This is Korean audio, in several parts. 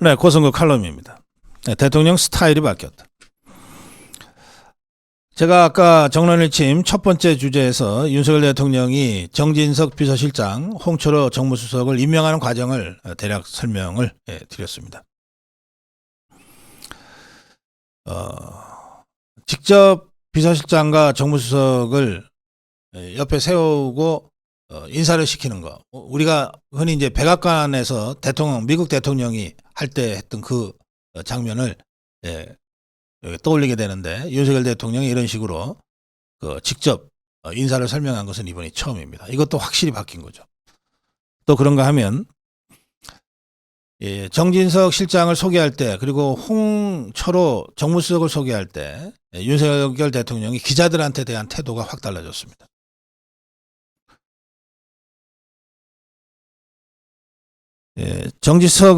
네, 고성급 칼럼입니다. 네, 대통령 스타일이 바뀌었다. 제가 아까 정론일침 첫 번째 주제에서 윤석열 대통령이 정진석 비서실장, 홍철호 정무수석을 임명하는 과정을 대략 설명을 드렸습니다. 직접 비서실장과 정무수석을 옆에 세우고 인사를 시키는 거. 우리가 흔히 이제 백악관에서 미국 대통령이 할 때 했던 그 장면을 떠올리게 되는데, 윤석열 대통령이 이런 식으로 직접 인사를 설명한 것은 이번이 처음입니다. 이것도 확실히 바뀐 거죠. 또 그런가 하면 정진석 실장을 소개할 때, 그리고 홍철호 정무수석을 소개할 때 윤석열 대통령이 기자들한테 대한 태도가 확 달라졌습니다. 정진석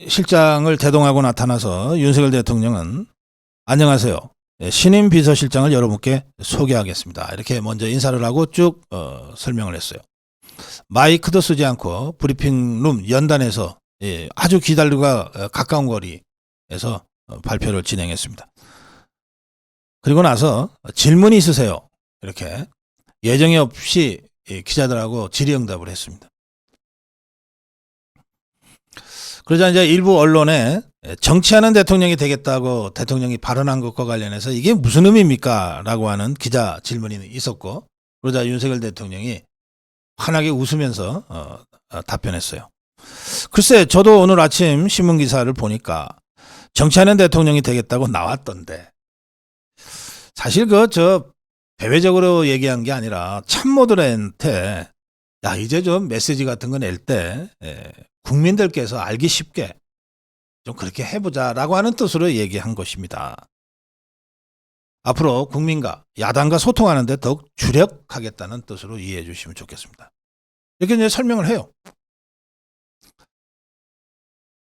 실장을 대동하고 나타나서 윤석열 대통령은 안녕하세요, 신임 비서실장을 여러분께 소개하겠습니다, 이렇게 먼저 인사를 하고 쭉 설명을 했어요. 마이크도 쓰지 않고 브리핑룸 연단에서 아주 기다리가 가까운 거리에서 발표를 진행했습니다. 그리고 나서 질문이 있으세요, 이렇게 예정이 없이 기자들하고 질의응답을 했습니다. 그러자 이제 일부 언론에 정치하는 대통령이 되겠다고 대통령이 발언한 것과 관련해서 이게 무슨 의미입니까? 라고 하는 기자 질문이 있었고, 그러자 윤석열 대통령이 환하게 웃으면서 답변했어요. 글쎄, 저도 오늘 아침 신문 기사를 보니까 정치하는 대통령이 되겠다고 나왔던데, 사실 대외적으로 얘기한 게 아니라 참모들한테 야, 이제 좀 메시지 같은 거 낼 때 국민들께서 알기 쉽게 좀 그렇게 해보자라고 하는 뜻으로 얘기한 것입니다. 앞으로 국민과 야당과 소통하는 데 더욱 주력하겠다는 뜻으로 이해해 주시면 좋겠습니다. 이렇게 이제 설명을 해요.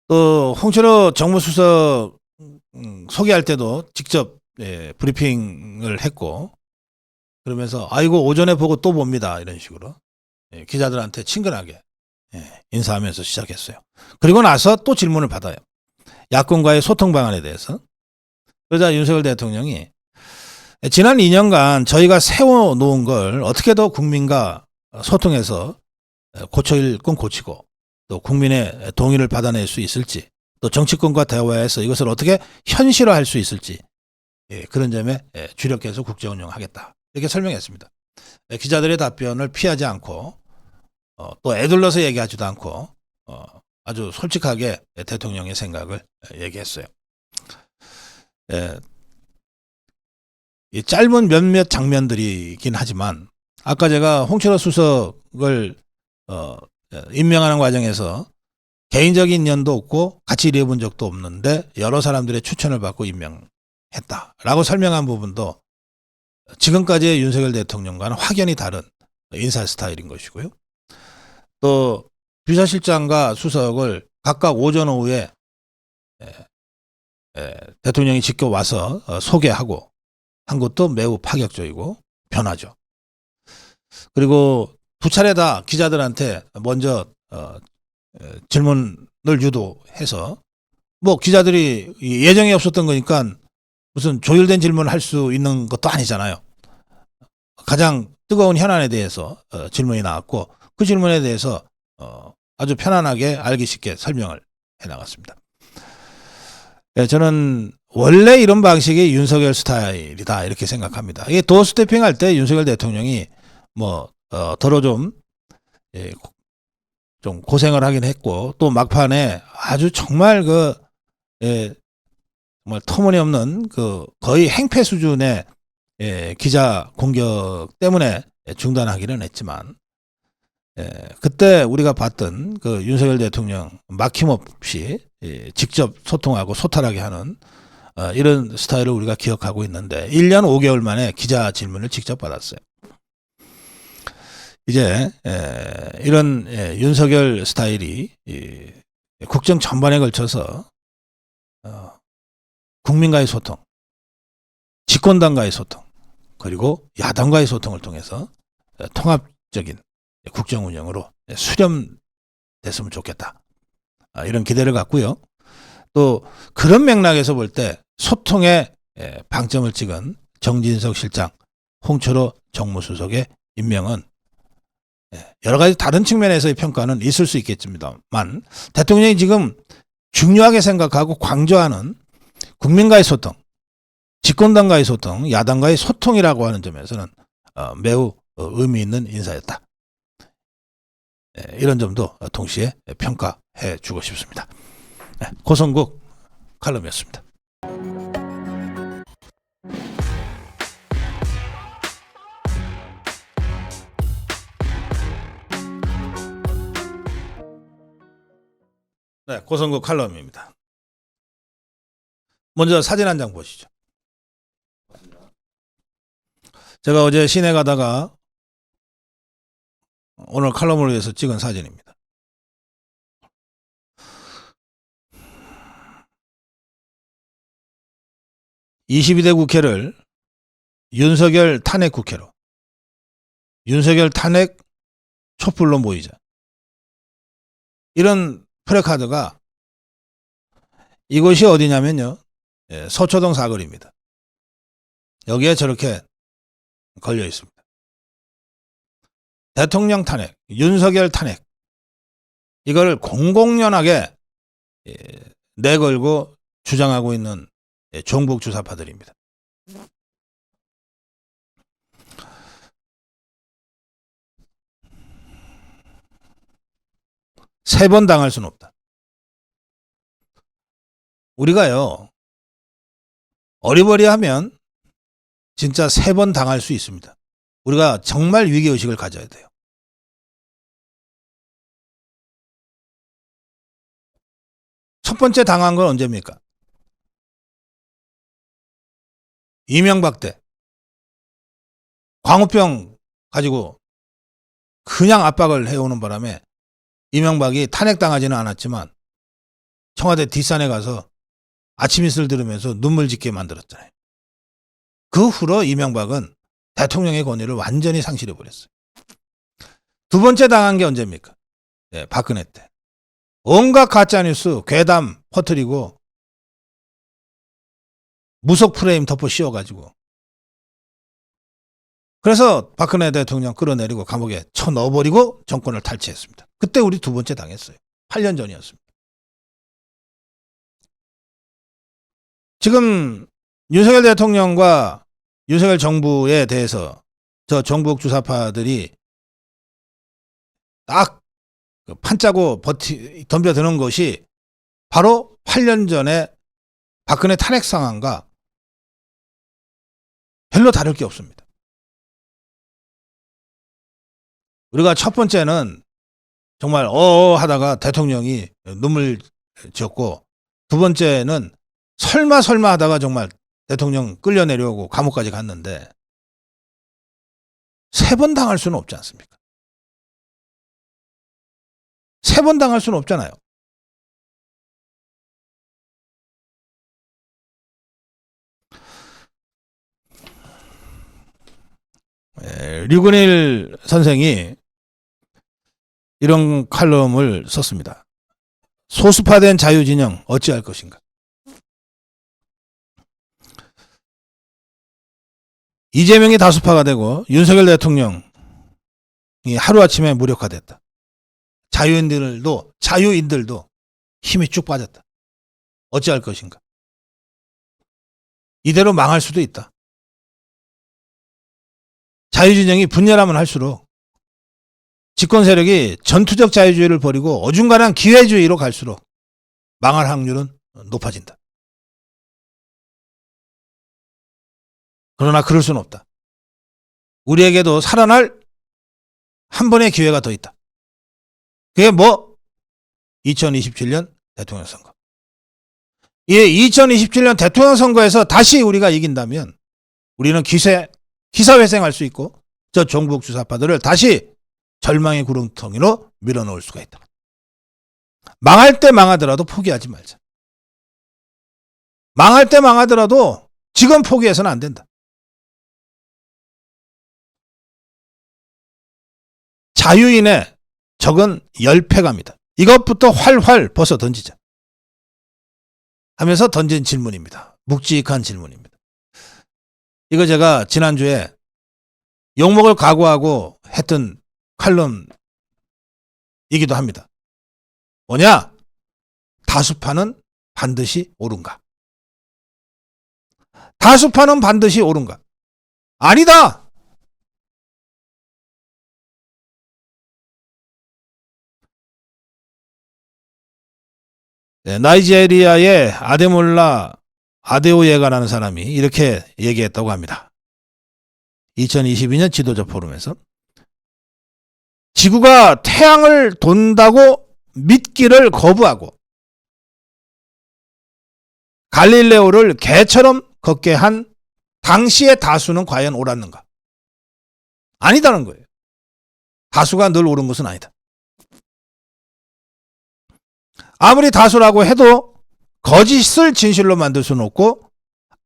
또 홍철호 정무수석 소개할 때도 직접 브리핑을 했고, 그러면서 아이고 오전에 보고 또 봅니다, 이런 식으로 기자들한테 친근하게 인사하면서 시작했어요. 그리고 나서 또 질문을 받아요. 야권과의 소통 방안에 대해서. 그러자 윤석열 대통령이 지난 2년간 저희가 세워놓은 걸 어떻게 더 국민과 소통해서 고칠 건 고치고 또 국민의 동의를 받아낼 수 있을지, 또 정치권과 대화해서 이것을 어떻게 현실화할 수 있을지, 그런 점에 주력해서 국정 운영하겠다, 이렇게 설명했습니다. 기자들의 답변을 피하지 않고 또 애둘러서 얘기하지도 않고 아주 솔직하게 대통령의 생각을 얘기했어요. 이 짧은 몇몇 장면들이긴 하지만 아까 제가 홍철호 수석을 임명하는 과정에서 개인적인 인연도 없고 같이 일해본 적도 없는데 여러 사람들의 추천을 받고 임명했다라고 설명한 부분도 지금까지의 윤석열 대통령과는 확연히 다른 인사 스타일인 것이고요. 또 비서실장과 수석을 각각 오전 오후에 대통령이 직접 와서 소개하고 한 것도 매우 파격적이고 변화죠. 그리고 두 차례 다 기자들한테 먼저 질문을 유도해서, 뭐 기자들이 예정이 없었던 거니까 무슨 조율된 질문을 할 수 있는 것도 아니잖아요. 가장 뜨거운 현안에 대해서 질문이 나왔고, 그 질문에 대해서 아주 편안하게 알기 쉽게 설명을 해나갔습니다. 저는 원래 이런 방식이 윤석열 스타일이다, 이렇게 생각합니다. 이게 도어 스태핑 할 때 윤석열 대통령이 더러 좀 고생을 하긴 했고, 또 막판에 아주 정말 정말 터무니없는 거의 행패 수준의 기자 공격 때문에 중단하기는 했지만, 그때 우리가 봤던 윤석열 대통령 막힘없이 직접 소통하고 소탈하게 하는 이런 스타일을 우리가 기억하고 있는데, 1년 5개월 만에 기자 질문을 직접 받았어요. 이제 이런 윤석열 스타일이 국정 전반에 걸쳐서 국민과의 소통, 집권당과의 소통, 그리고 야당과의 소통을 통해서 통합적인 국정 운영으로 수렴됐으면 좋겠다, 이런 기대를 갖고요. 또 그런 맥락에서 볼 때 소통에 방점을 찍은 정진석 실장, 홍철호 정무수석의 임명은 여러 가지 다른 측면에서의 평가는 있을 수 있겠습니다만 대통령이 지금 중요하게 생각하고 강조하는 국민과의 소통, 집권당과의 소통, 야당과의 소통이라고 하는 점에서는 매우 의미 있는 인사였다. 이런 점도 동시에 평가해 주고 싶습니다. 고성국 칼럼이었습니다. 네, 고성국 칼럼입니다. 먼저 사진 한 장 보시죠. 제가 어제 시내 가다가 오늘 칼럼을 위해서 찍은 사진입니다. (22대) 국회를 윤석열 탄핵 국회로, 윤석열 탄핵 촛불로 모이자, 이런 프래카드가 이곳이 어디냐면요, 서초동 사거리입니다. 여기에 저렇게 걸려 있습니다. 대통령 탄핵, 윤석열 탄핵, 이걸 공공연하게 내걸고 주장하고 있는 종북 주사파들입니다. 세 번 당할 수는 없다. 우리가요, 어리버리하면 진짜 세 번 당할 수 있습니다. 우리가 정말 위기의식을 가져야 돼요. 첫 번째 당한 건 언제입니까? 이명박 때 광우병 가지고 그냥 압박을 해오는 바람에 이명박이 탄핵당하지는 않았지만 청와대 뒷산에 가서 아침 이슬 들으면서 눈물 짓게 만들었잖아요. 그 후로 이명박은 대통령의 권위를 완전히 상실해버렸어요. 두 번째 당한 게 언제입니까? 박근혜 때. 온갖 가짜뉴스, 괴담 퍼뜨리고 무속 프레임 덮어 씌워가지고, 그래서 박근혜 대통령 끌어내리고 감옥에 쳐넣어버리고 정권을 탈취했습니다. 그때 우리 두 번째 당했어요. 8년 전이었습니다. 지금 윤석열 대통령과 윤석열 정부에 대해서 저 정북 주사파들이 딱 판짜고 덤벼드는 것이 바로 8년 전에 박근혜 탄핵 상황과 별로 다를 게 없습니다. 우리가 첫 번째는 정말 하다가 대통령이 눈물 지었고, 두 번째는 설마 하다가 정말 대통령 끌려 내려오고 감옥까지 갔는데, 세 번 당할 수는 없지 않습니까? 세 번 당할 수는 없잖아요. 류근일 선생이 이런 칼럼을 썼습니다. 소수파된 자유진영 어찌할 것인가. 이재명이 다수파가 되고 윤석열 대통령이 하루아침에 무력화됐다. 자유인들도 힘이 쭉 빠졌다. 어찌할 것인가. 이대로 망할 수도 있다. 자유진영이 분열하면 할수록 집권 세력이 전투적 자유주의를 버리고 어중간한 기회주의로 갈수록 망할 확률은 높아진다. 그러나 그럴 수는 없다. 우리에게도 살아날 한 번의 기회가 더 있다. 그게 뭐? 2027년 대통령 선거. 이 2027년 대통령 선거에서 다시 우리가 이긴다면 우리는 기사회생할 수 있고 저 종북 주사파들을 다시 절망의 구렁텅이로 밀어넣을 수가 있다. 망할 때 망하더라도 포기하지 말자. 망할 때 망하더라도 지금 포기해서는 안 된다. 자유인의 적은 열패갑니다. 이것부터 활활 벗어 던지자. 하면서 던진 질문입니다. 묵직한 질문입니다. 이거 제가 지난주에 욕먹을 각오하고 했던 칼럼이기도 합니다. 뭐냐? 다수파는 반드시 옳은가? 다수파는 반드시 옳은가? 아니다! 네, 나이지리아의 아데몰라 아데오예가라는 사람이 이렇게 얘기했다고 합니다. 2022년 지도자 포럼에서 지구가 태양을 돈다고 믿기를 거부하고 갈릴레오를 개처럼 걷게 한 당시의 다수는 과연 옳았는가? 아니다는 거예요. 다수가 늘 옳은 것은 아니다. 아무리 다수라고 해도 거짓을 진실로 만들 수는 없고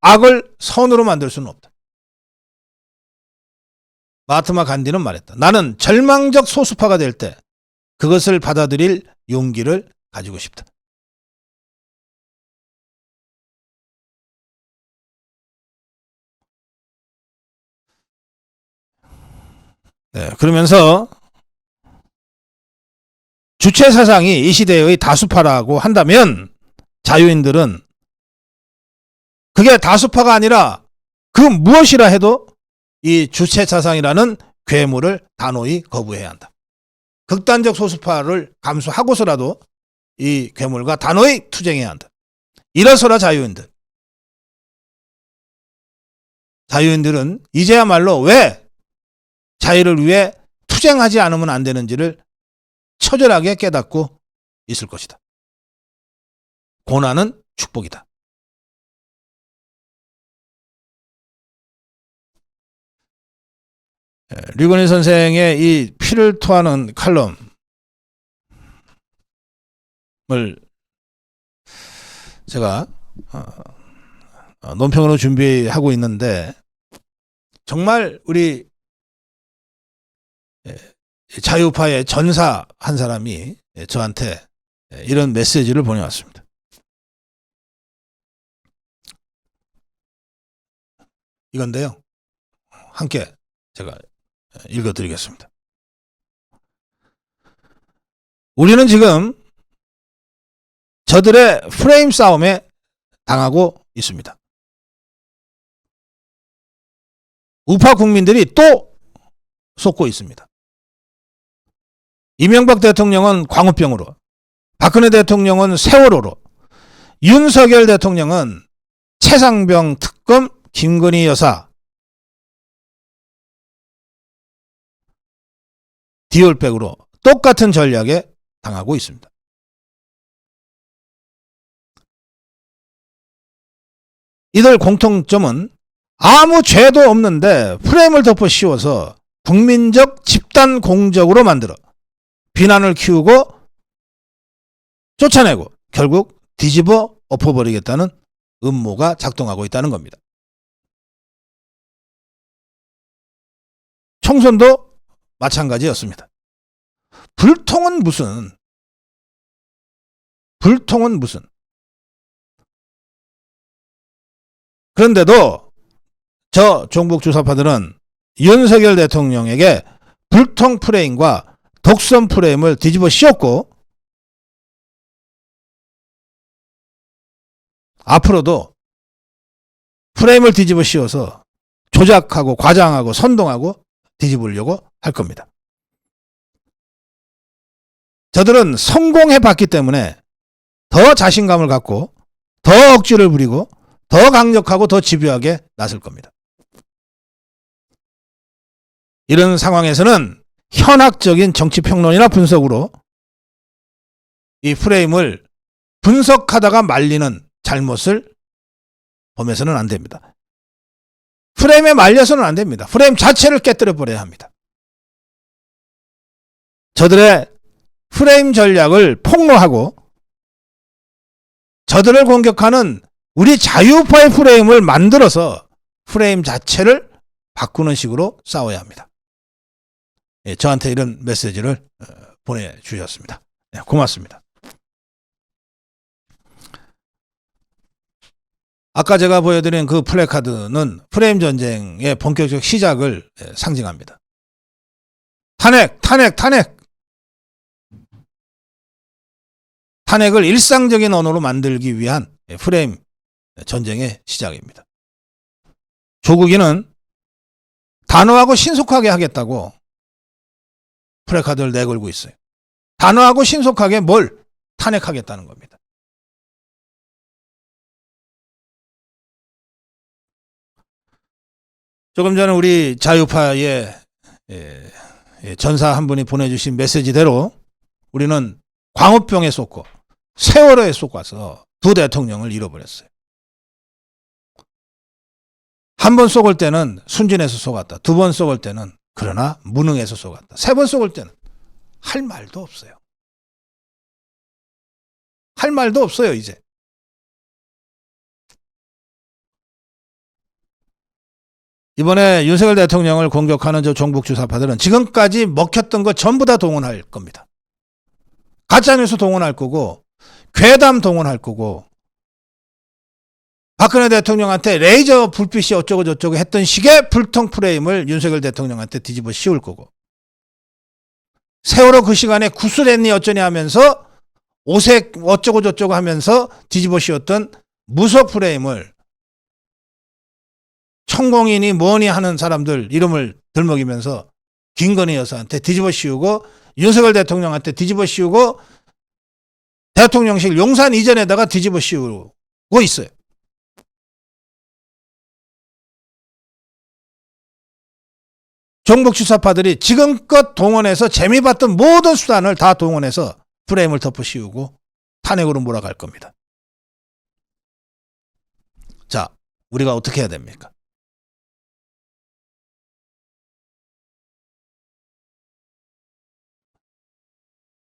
악을 선으로 만들 수는 없다. 마하트마 간디는 말했다. 나는 절망적 소수파가 될 때 그것을 받아들일 용기를 가지고 싶다. 네, 그러면서 주체 사상이 이 시대의 다수파라고 한다면 자유인들은 그게 다수파가 아니라 그 무엇이라 해도 이 주체 사상이라는 괴물을 단호히 거부해야 한다. 극단적 소수파를 감수하고서라도 이 괴물과 단호히 투쟁해야 한다. 이래서라 자유인들. 자유인들은 이제야말로 왜 자유를 위해 투쟁하지 않으면 안 되는지를 처절하게 깨닫고 있을 것이다. 고난은 축복이다. 류건희 선생의 이 피를 토하는 칼럼을 제가 논평으로 준비하고 있는데 정말 우리 자유파의 전사 한 사람이 저한테 이런 메시지를 보내왔습니다. 이건데요. 함께 제가 읽어드리겠습니다. 우리는 지금 저들의 프레임 싸움에 당하고 있습니다. 우파 국민들이 또 쏟고 있습니다. 이명박 대통령은 광우병으로, 박근혜 대통령은 세월호로, 윤석열 대통령은 최상병 특검 김건희 여사 디올백으로 똑같은 전략에 당하고 있습니다. 이들 공통점은 아무 죄도 없는데 프레임을 덮어 씌워서 국민적 집단 공적으로 만들어 비난을 키우고 쫓아내고 결국 뒤집어 엎어버리겠다는 음모가 작동하고 있다는 겁니다. 총선도 마찬가지였습니다. 불통은 무슨 그런데도 저 종북 주사파들은 윤석열 대통령에게 불통 프레임과 독선 프레임을 뒤집어 씌웠고 앞으로도 프레임을 뒤집어 씌워서 조작하고 과장하고 선동하고 뒤집으려고 할 겁니다. 저들은 성공해봤기 때문에 더 자신감을 갖고 더 억지를 부리고 더 강력하고 더 집요하게 나설 겁니다. 이런 상황에서는 현학적인 정치평론이나 분석으로 이 프레임을 분석하다가 말리는 잘못을 범해서는 안 됩니다. 프레임에 말려서는 안 됩니다. 프레임 자체를 깨뜨려 버려야 합니다. 저들의 프레임 전략을 폭로하고 저들을 공격하는 우리 자유파의 프레임을 만들어서 프레임 자체를 바꾸는 식으로 싸워야 합니다. 예, 저한테 이런 메시지를 보내주셨습니다. 네, 고맙습니다. 아까 제가 보여드린 그 플래카드는 프레임 전쟁의 본격적 시작을 상징합니다. 탄핵, 탄핵, 탄핵! 탄핵을 일상적인 언어로 만들기 위한 프레임 전쟁의 시작입니다. 조국이는 단호하고 신속하게 하겠다고 플래카드를 내걸고 있어요. 단호하고 신속하게 뭘 탄핵하겠다는 겁니다. 조금 전에 우리 자유파의 전사 한 분이 보내주신 메시지대로 우리는 광우병에 쏟고 세월호에 쏟아서 두 대통령을 잃어버렸어요. 한 번 쏘을 때는 순진해서 쏘았다. 두 번 쏘을 때는 그러나 무능해서 쏘았다. 세 번 쏘을 때는 할 말도 없어요. 할 말도 없어요, 이제. 이번에 윤석열 대통령을 공격하는 저 종북 주사파들은 지금까지 먹혔던 거 전부 다 동원할 겁니다. 가짜뉴스 동원할 거고, 괴담 동원할 거고, 박근혜 대통령한테 레이저 불빛이 어쩌고 저쩌고 했던 식의 불통 프레임을 윤석열 대통령한테 뒤집어 씌울 거고, 세월호 그 시간에 구슬했니 어쩌니 하면서 오색 어쩌고 저쩌고 하면서 뒤집어 씌웠던 무속 프레임을 천공이니 뭐니 하는 사람들 이름을 들먹이면서 김건희 여사한테 뒤집어 씌우고 윤석열 대통령한테 뒤집어 씌우고 대통령실 용산 이전에다가 뒤집어 씌우고 있어요. 종북 주사파들이 지금껏 동원해서 재미봤던 모든 수단을 다 동원해서 프레임을 덮어 씌우고 탄핵으로 몰아갈 겁니다. 자, 우리가 어떻게 해야 됩니까?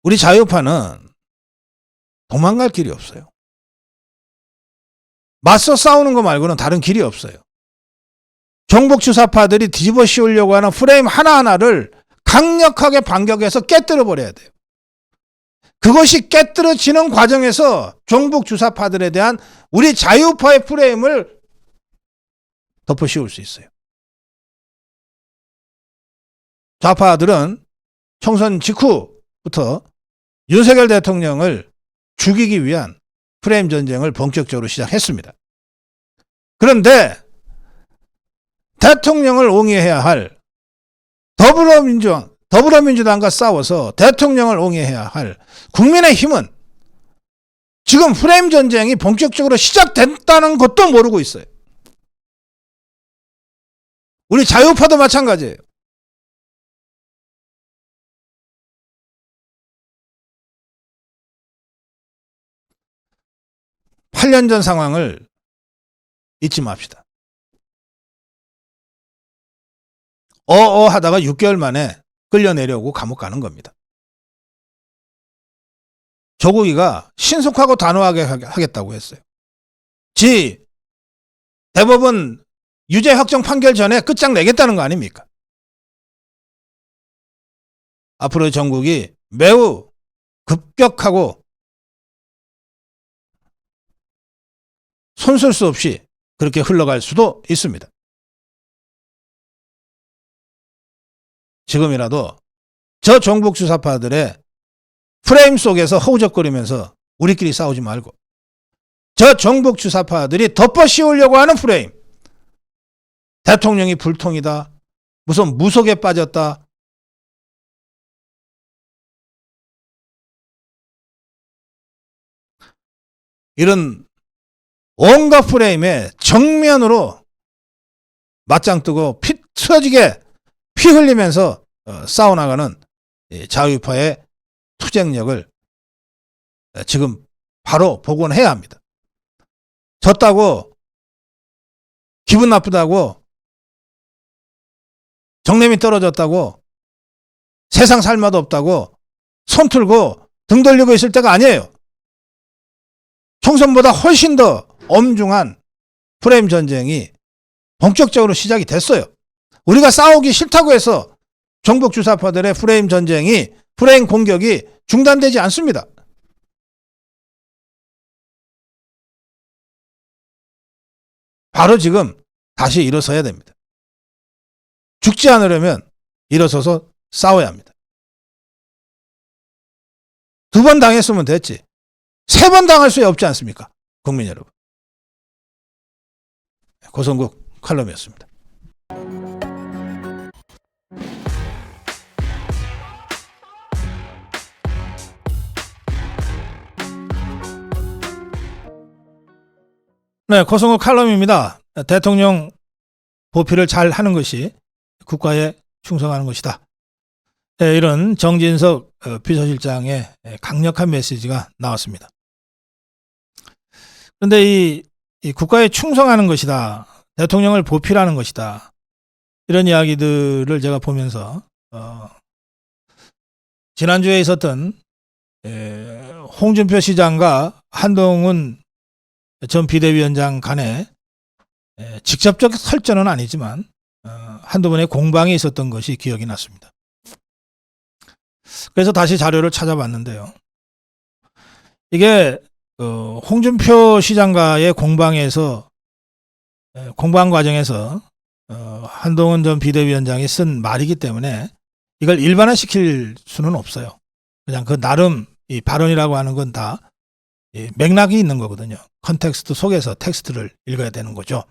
우리 자유파는 도망갈 길이 없어요. 맞서 싸우는 거 말고는 다른 길이 없어요. 종북 주사파들이 뒤집어 씌우려고 하는 프레임 하나하나를 강력하게 반격해서 깨뜨려 버려야 돼요. 그것이 깨뜨려지는 과정에서 종북 주사파들에 대한 우리 자유파의 프레임을 덮어 씌울 수 있어요. 좌파들은 총선 직후부터 윤석열 대통령을 죽이기 위한 프레임 전쟁을 본격적으로 시작했습니다. 그런데 대통령을 옹이해야 할 더불어민주당과 싸워서 대통령을 옹이해야 할 국민의힘은 지금 프레임 전쟁이 본격적으로 시작됐다는 것도 모르고 있어요. 우리 자유파도 마찬가지예요. 팔 년 전 상황을 잊지 맙시다. 하다가 6개월 만에 끌려내려고 감옥 가는 겁니다. 조국이가 신속하고 단호하게 하겠다고 했어요. 대법원 유죄 확정 판결 전에 끝장내겠다는 거 아닙니까? 앞으로 전국이 매우 급격하고 손쓸 수 없이 그렇게 흘러갈 수도 있습니다. 지금이라도 저 종북 주사파들의 프레임 속에서 허우적거리면서 우리끼리 싸우지 말고 저 종북 주사파들이 덮어 씌우려고 하는 프레임, 대통령이 불통이다, 무슨 무속에 빠졌다, 이런 온갖 프레임에 정면으로 맞짱 뜨고 피 터지게 피 흘리면서 싸워나가는 자유파의 투쟁력을 지금 바로 복원해야 합니다. 졌다고 기분 나쁘다고 정념이 떨어졌다고 세상 살맛 없다고 손 틀고 등 돌리고 있을 때가 아니에요. 총선보다 훨씬 더 엄중한 프레임 전쟁이 본격적으로 시작이 됐어요. 우리가 싸우기 싫다고 해서 종북 주사파들의 프레임 전쟁이, 프레임 공격이 중단되지 않습니다. 바로 지금 다시 일어서야 됩니다. 죽지 않으려면 일어서서 싸워야 합니다. 2번 당했으면 됐지. 3번 당할 수 없지 않습니까? 국민 여러분. 고성국 칼럼이었습니다. 네, 고성국 칼럼입니다. 대통령 보필을 잘 하는 것이 국가에 충성하는 것이다. 네, 이런 정진석 비서실장의 강력한 메시지가 나왔습니다. 그런데 이 국가에 충성하는 것이다. 대통령을 보필하는 것이다. 이런 이야기들을 제가 보면서 지난주에 있었던 홍준표 시장과 한동훈 전 비대위원장 간에 직접적 설전은 아니지만 한두 번의 공방이 있었던 것이 기억이 났습니다. 그래서 다시 자료를 찾아봤는데요. 이게 홍준표 시장과의 공방 과정에서 한동훈 전 비대위원장이 쓴 말이기 때문에 이걸 일반화시킬 수는 없어요. 그냥 그 나름 이 발언이라고 하는 건 다 맥락이 있는 거거든요. 컨텍스트 속에서 텍스트를 읽어야 되는 거죠.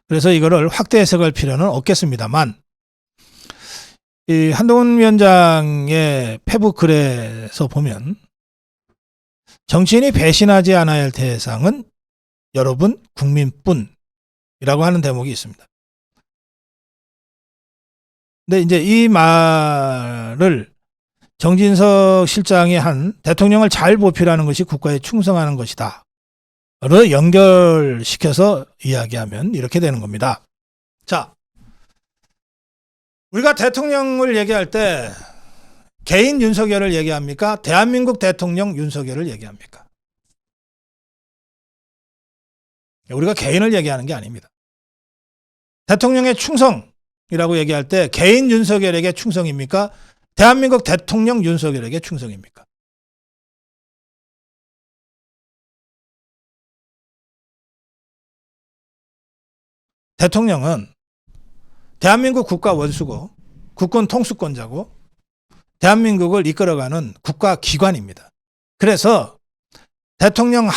그래서 이거를 확대 해석할 필요는 없겠습니다만, 이 한동훈 위원장의 페북 글에서 보면 정치인이 배신하지 않아야 할 대상은 여러분 국민뿐이라고 하는 대목이 있습니다. 근데 이제 이 말을 정진석 실장이 한 대통령을 잘 보필하는 것이 국가에 충성하는 것이다 를 연결시켜서 이야기하면 이렇게 되는 겁니다. 자, 우리가 대통령을 얘기할 때 개인 윤석열을 얘기합니까? 대한민국 대통령 윤석열을 얘기합니까? 우리가 개인을 얘기하는 게 아닙니다. 대통령의 충성이라고 얘기할 때 개인 윤석열에게 충성입니까? 대한민국 대통령 윤석열에게 충성입니까? 대통령은 대한민국 국가 원수고 국권 통수권자고 대한민국을 이끌어가는 국가기관입니다. 그래서 대통령을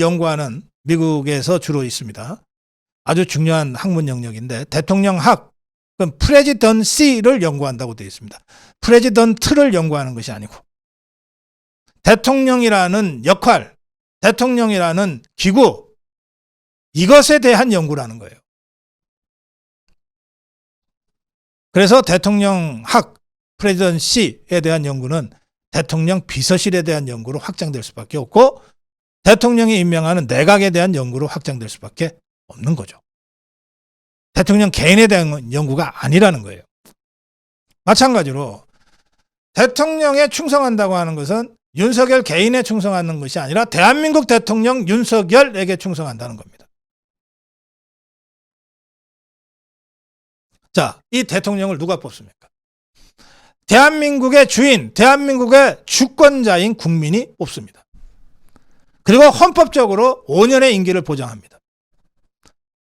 연구하는 미국에서 주로 있습니다. 아주 중요한 학문 영역인데 대통령학, 그럼 프레지던시를 연구한다고 되어 있습니다. 프레지던트를 연구하는 것이 아니고 대통령이라는 역할, 대통령이라는 기구, 이것에 대한 연구라는 거예요. 그래서 대통령학, 프레지던시에 대한 연구는 대통령 비서실에 대한 연구로 확장될 수밖에 없고 대통령이 임명하는 내각에 대한 연구로 확장될 수밖에 없는 거죠. 대통령 개인에 대한 연구가 아니라는 거예요. 마찬가지로 대통령에 충성한다고 하는 것은 윤석열 개인에 충성하는 것이 아니라 대한민국 대통령 윤석열에게 충성한다는 겁니다. 자, 이 대통령을 누가 뽑습니까? 대한민국의 주인, 대한민국의 주권자인 국민이 뽑습니다. 그리고 헌법적으로 5년의 임기를 보장합니다.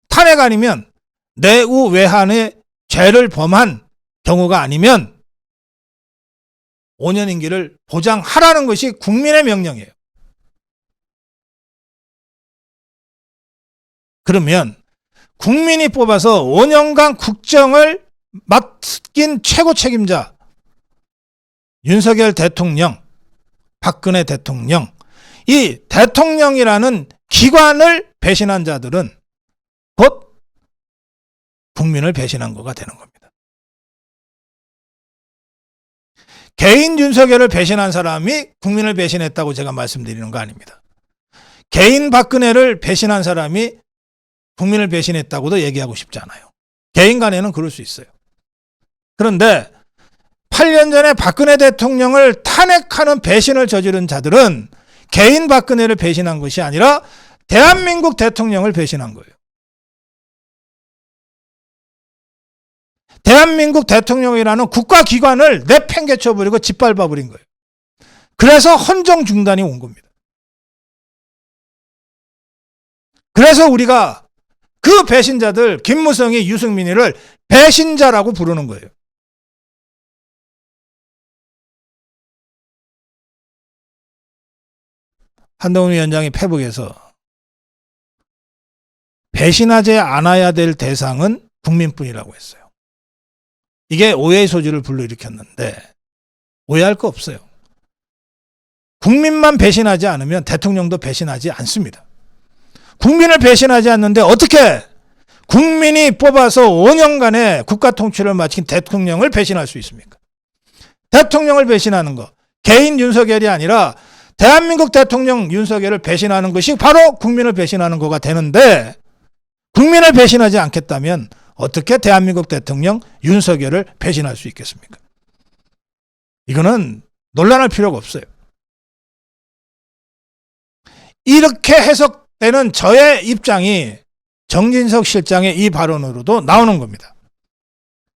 탄핵 아니면 내우 외환의 죄를 범한 경우가 아니면 5년 임기를 보장하라는 것이 국민의 명령이에요. 그러면 국민이 뽑아서 5년간 국정을 맡긴 최고 책임자 윤석열 대통령, 박근혜 대통령, 이 대통령이라는 기관을 배신한 자들은 곧 국민을 배신한 거가 되는 겁니다. 개인 윤석열을 배신한 사람이 국민을 배신했다고 제가 말씀드리는 거 아닙니다. 개인 박근혜를 배신한 사람이 국민을 배신했다고도 얘기하고 싶지 않아요. 개인 간에는 그럴 수 있어요. 그런데 8년 전에 박근혜 대통령을 탄핵하는 배신을 저지른 자들은 개인 박근혜를 배신한 것이 아니라 대한민국 대통령을 배신한 거예요. 대한민국 대통령이라는 국가기관을 내팽개쳐버리고 짓밟아버린 거예요. 그래서 헌정 중단이 온 겁니다. 그래서 우리가 그 배신자들 김무성이 유승민이를 배신자라고 부르는 거예요. 한동훈 위원장이 페북에서 배신하지 않아야 될 대상은 국민뿐이라고 했어요. 이게 오해의 소지를 불러일으켰는데 오해할 거 없어요. 국민만 배신하지 않으면 대통령도 배신하지 않습니다. 국민을 배신하지 않는데 어떻게 국민이 뽑아서 5년간의 국가 통치를 마친 대통령을 배신할 수 있습니까? 대통령을 배신하는 거, 개인 윤석열이 아니라 대한민국 대통령 윤석열을 배신하는 것이 바로 국민을 배신하는 거가 되는데, 국민을 배신하지 않겠다면 어떻게 대한민국 대통령 윤석열을 배신할 수 있겠습니까? 이거는 논란할 필요가 없어요. 이렇게 해석되는 저의 입장이 정진석 실장의 이 발언으로도 나오는 겁니다.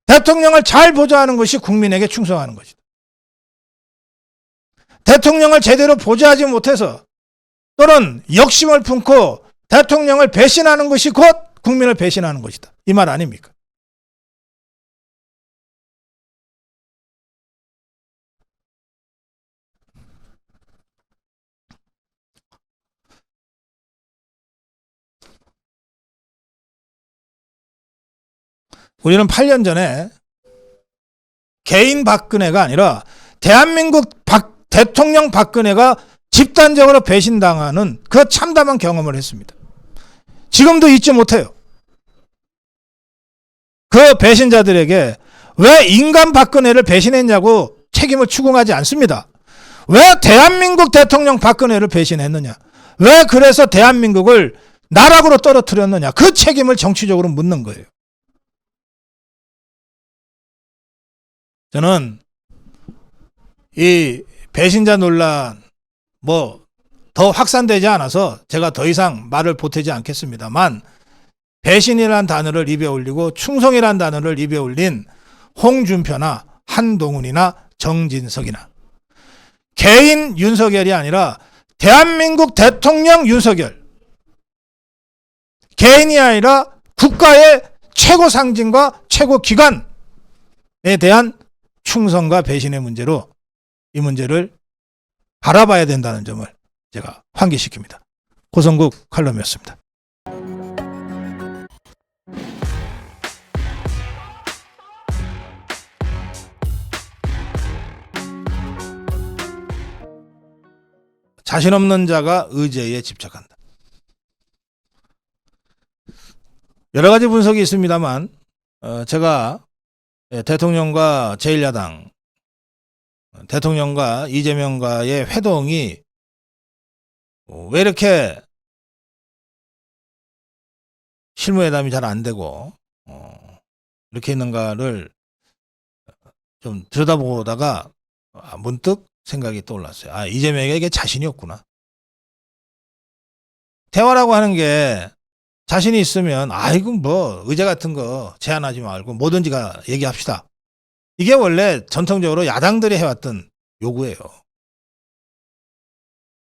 대통령을 잘 보좌하는 것이 국민에게 충성하는 것이다. 대통령을 제대로 보좌하지 못해서 또는 역심을 품고 대통령을 배신하는 것이 곧 국민을 배신하는 것이다. 이 말 아닙니까? 우리는 8년 전에 개인 박근혜가 아니라 대한민국 대통령 박근혜가 집단적으로 배신당하는 그 참담한 경험을 했습니다. 지금도 잊지 못해요. 그 배신자들에게 왜 인간 박근혜를 배신했냐고 책임을 추궁하지 않습니다. 왜 대한민국 대통령 박근혜를 배신했느냐? 왜 그래서 대한민국을 나락으로 떨어뜨렸느냐? 그 책임을 정치적으로 묻는 거예요. 저는 이 배신자 논란 더 확산되지 않아서 제가 더 이상 말을 보태지 않겠습니다만, 배신이라는 단어를 입에 올리고 충성이라는 단어를 입에 올린 홍준표나 한동훈이나 정진석이나 개인 윤석열이 아니라 대한민국 대통령 윤석열, 개인이 아니라 국가의 최고 상징과 최고 기관에 대한 충성과 배신의 문제로 이 문제를 바라봐야 된다는 점을 제가 환기시킵니다. 고성국 칼럼이었습니다. 자신 없는 자가 의제에 집착한다. 여러 가지 분석이 있습니다만 제가 대통령과 제1야당, 대통령과 이재명과의 회동이 왜 이렇게 실무회담이 잘 안 되고 이렇게 있는가를 좀 들여다보다가 문득 생각이 떠올랐어요. 이재명에게 자신이 없구나. 대화라고 하는 게 자신이 있으면 이건 의제 같은 거 제안하지 말고 뭐든지가 얘기합시다. 이게 원래 전통적으로 야당들이 해왔던 요구예요.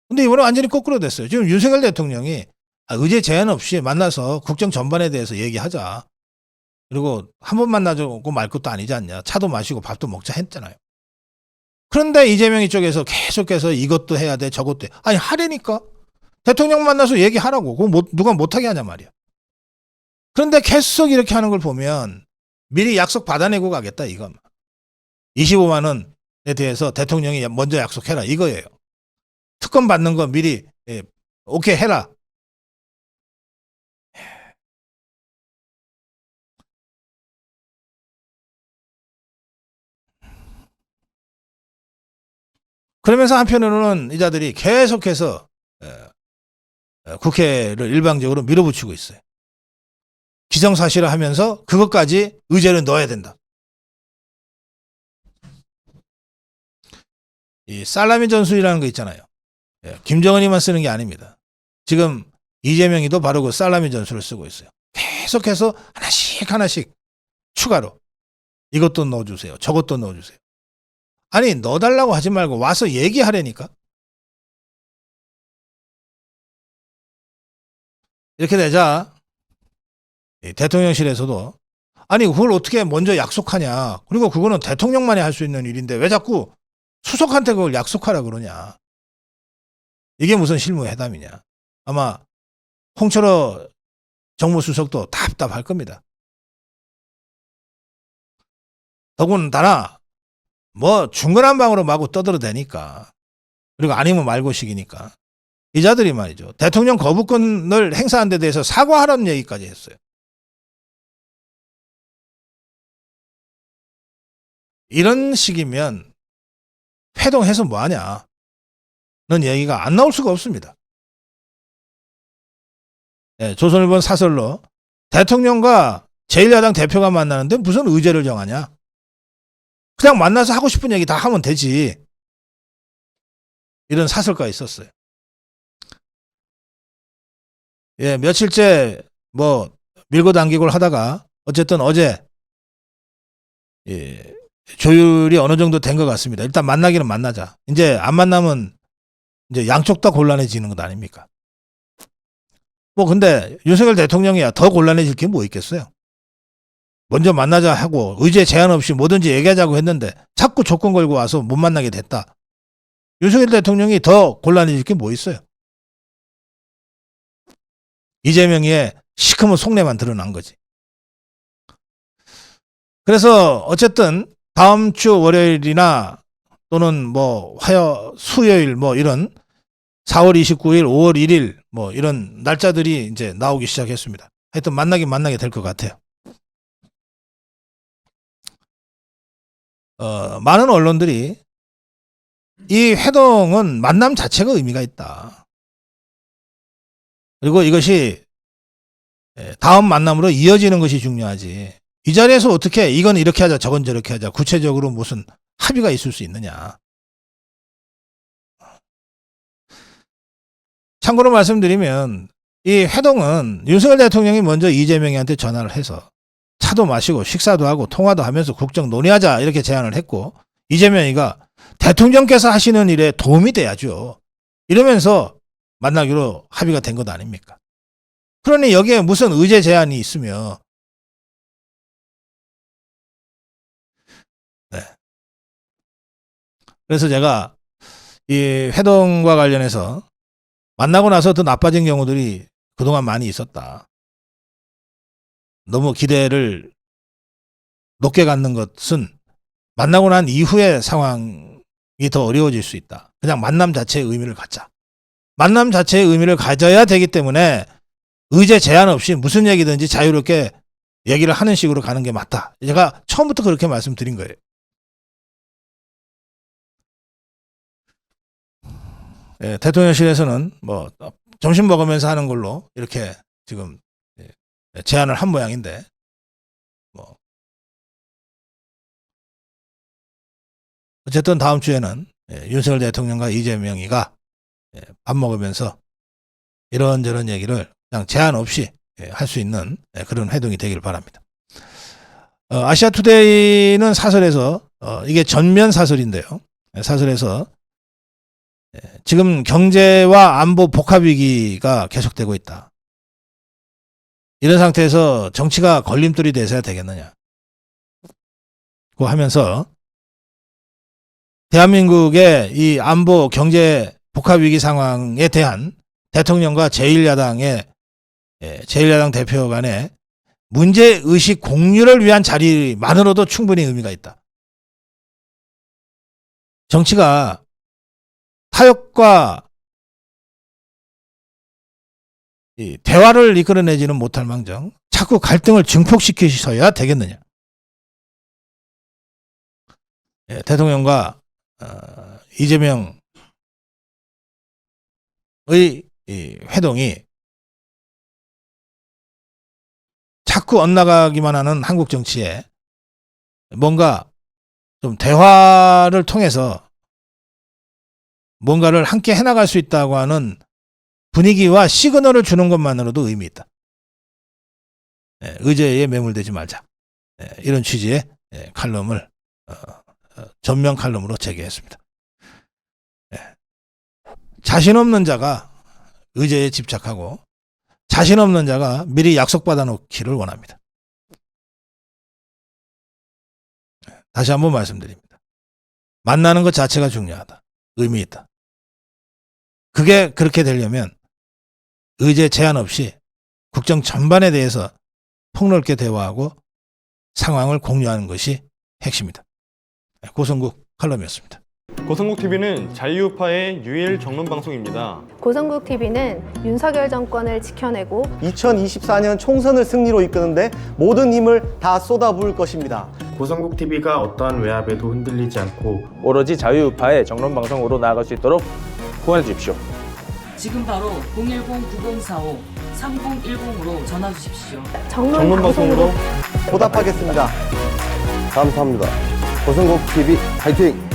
근데 이번에 완전히 거꾸로 됐어요. 지금 윤석열 대통령이 의제 제한 없이 만나서 국정 전반에 대해서 얘기하자. 그리고 한 번 만나고 말 것도 아니지 않냐. 차도 마시고 밥도 먹자 했잖아요. 그런데 이재명 이쪽에서 계속해서 이것도 해야 돼, 저것도 해. 하라니까. 대통령 만나서 얘기하라고. 그거 누가 못하게 하냐 말이야. 그런데 계속 이렇게 하는 걸 보면 미리 약속 받아내고 가겠다 이건. 25만 원에 대해서 대통령이 먼저 약속해라 이거예요. 특검 받는 거 미리 오케이 해라. 그러면서 한편으로는 이 자들이 계속해서 국회를 일방적으로 밀어붙이고 있어요. 기정사실을 하면서 그것까지 의제를 넣어야 된다. 이 살라미 전술이라는 거 있잖아요. 김정은이만 쓰는 게 아닙니다. 지금 이재명이도 바로 그 살라미 전술을 쓰고 있어요. 계속해서 하나씩 추가로 이것도 넣어주세요. 저것도 넣어주세요. 넣어달라고 하지 말고 와서 얘기하라니까. 이렇게 되자 대통령실에서도 아니 그걸 어떻게 먼저 약속하냐. 그리고 그거는 대통령만이 할 수 있는 일인데 왜 자꾸 수석한테 그걸 약속하라 그러냐. 이게 무슨 실무회담이냐. 아마 홍철호 정무수석도 답답할 겁니다. 더군다나 뭐 중간한 방으로 마구 떠들어대니까 그리고 아니면 말고식이니까 기자들이 말이죠. 대통령 거부권을 행사한 데 대해서 사과하라는 얘기까지 했어요. 이런 식이면 회동해서 뭐하냐 는 얘기가 안 나올 수가 없습니다. 예, 조선일보 사설로 대통령과 제1야당 대표가 만나는데 무슨 의제를 정하냐. 그냥 만나서 하고 싶은 얘기 다 하면 되지. 이런 사설가 있었어요. 예, 며칠째 뭐 밀고 당기고 하다가 어쨌든 어제 예, 조율이 어느 정도 된 것 같습니다. 일단 만나기는 만나자. 이제 안 만나면 이제 양쪽 다 곤란해지는 것 아닙니까? 뭐 근데 윤석열 대통령이야 더 곤란해질 게 뭐 있겠어요? 먼저 만나자 하고 의제 제한 없이 뭐든지 얘기하자고 했는데 자꾸 조건 걸고 와서 못 만나게 됐다. 윤석열 대통령이 더 곤란해질 게 뭐 있어요? 이재명의 시커먼 속내만 드러난 거지. 그래서 어쨌든 다음 주 월요일이나 또는 뭐 수요일 뭐 이런 4월 29일, 5월 1일 뭐 이런 날짜들이 이제 나오기 시작했습니다. 하여튼 만나게 될 것 같아요. 많은 언론들이 이 회동은 만남 자체가 의미가 있다. 그리고 이것이 다음 만남으로 이어지는 것이 중요하지. 이 자리에서 어떻게 이건 이렇게 하자 저건 저렇게 하자 구체적으로 무슨 합의가 있을 수 있느냐. 참고로 말씀드리면 이 회동은 윤석열 대통령이 먼저 이재명한테 전화를 해서 차도 마시고 식사도 하고 통화도 하면서 국정 논의하자 이렇게 제안을 했고 이재명이가 대통령께서 하시는 일에 도움이 돼야죠. 이러면서 만나기로 합의가 된 것 아닙니까? 그러니 여기에 무슨 의제 제한이 있으며 네. 그래서 제가 이 회동과 관련해서 만나고 나서 더 나빠진 경우들이 그동안 많이 있었다. 너무 기대를 높게 갖는 것은 만나고 난 이후의 상황이 더 어려워질 수 있다. 그냥 만남 자체의 의미를 갖자. 만남 자체의 의미를 가져야 되기 때문에 의제 제한 없이 무슨 얘기든지 자유롭게 얘기를 하는 식으로 가는 게 맞다. 제가 처음부터 그렇게 말씀드린 거예요. 예, 대통령실에서는 뭐 점심 먹으면서 하는 걸로 이렇게 지금 제안을 한 모양인데 뭐 어쨌든 다음 주에는 윤석열 대통령과 이재명이가 밥 먹으면서 이런저런 얘기를 그냥 제한 없이 할 수 있는 그런 회동이 되길 바랍니다. 아시아투데이는 사설에서 이게 전면 사설인데요. 사설에서 지금 경제와 안보 복합 위기가 계속되고 있다. 이런 상태에서 정치가 걸림돌이 돼서야 되겠느냐. 고 하면서 대한민국의 이 안보 경제 복합 위기 상황에 대한 대통령과 제1야당 대표 간의 문제의식 공유를 위한 자리만으로도 충분히 의미가 있다. 정치가 타협과 대화를 이끌어내지는 못할 망정 자꾸 갈등을 증폭시키셔야 되겠느냐. 대통령과 이재명의 회동이 자꾸 엇나가기만 하는 한국 정치에 뭔가 좀 대화를 통해서 뭔가를 함께 해나갈 수 있다고 하는 분위기와 시그널을 주는 것만으로도 의미 있다. 의제에 매몰되지 말자. 이런 취지의 칼럼을 전면 칼럼으로 제기했습니다. 자신 없는 자가 의제에 집착하고 자신 없는 자가 미리 약속받아 놓기를 원합니다. 다시 한번 말씀드립니다. 만나는 것 자체가 중요하다. 의미 있다. 그게 그렇게 되려면 의제 제한 없이 국정 전반에 대해서 폭넓게 대화하고 상황을 공유하는 것이 핵심이다. 고성국 칼럼이었습니다. 고성국 TV는 자유우파의 유일 정론 방송입니다. 고성국 TV는 윤석열 정권을 지켜내고 2024년 총선을 승리로 이끄는데 모든 힘을 다 쏟아부을 것입니다. 고성국 TV가 어떠한 외압에도 흔들리지 않고 오로지 자유우파의 정론 방송으로 나아갈 수 있도록 후원해 주십시오. 지금 바로 010-9045-3010으로 전화 주십시오. 정론 방송으로 보답하겠습니다. 감사합니다. 고성국 TV 파이팅!